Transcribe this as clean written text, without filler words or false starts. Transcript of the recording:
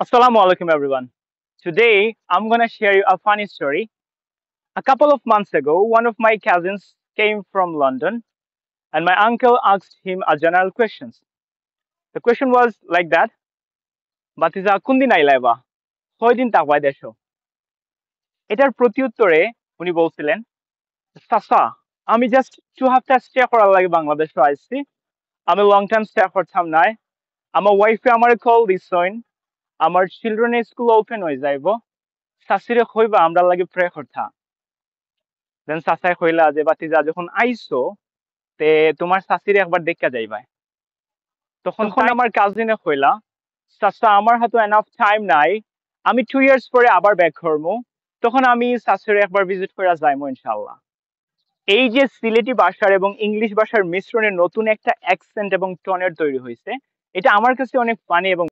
Assalamu alaikum everyone. Today I'm gonna share you a funny story. A couple of months ago, one of my cousins came from London and my uncle asked him a general questions. The question was like that, Batiza kundi nailaiba, কয়দিন তাকবাই দেশো? এটার প্রত্যুত্তরে উনি বলছিলেন, চাচা আমি just 2 সপ্তাহ stay করার লাগে বাংলাদেশে আইছি। আমি লং টাইম স্টে করতাম নাই। আমার ওয়াইফে আমার কল দিছইন। আমার চিলড্রেনের স্কুল ওপেন হয়ে যাইব। শাশুড়ে কইবা আমরা লাগে প্রে করতা। দেন চাচাই কইলা যে বাতিজা যখন আইছো তে তোমার শাশুড়ি একবার দেখা যাইবা। তখন আমার কাজিনে কইলা, চাচা আমার হাতে এনাফ টাইম নাই। আমি 2 ইয়ার্স পরে আবার ব্যাক করবো। তখন আমি শাশুড়ি একবার ভিজিট করে যাইমু ইনশাআল্লাহ। এই যে সিলেটি ভাষার এবং ইংলিশ ভাষার মিশ্রণে নতুন একটা অ্যাকসেন্ট এবং টোনের তৈরি হয়েছে, এটা আমার কাছে অনেক ফানি এবং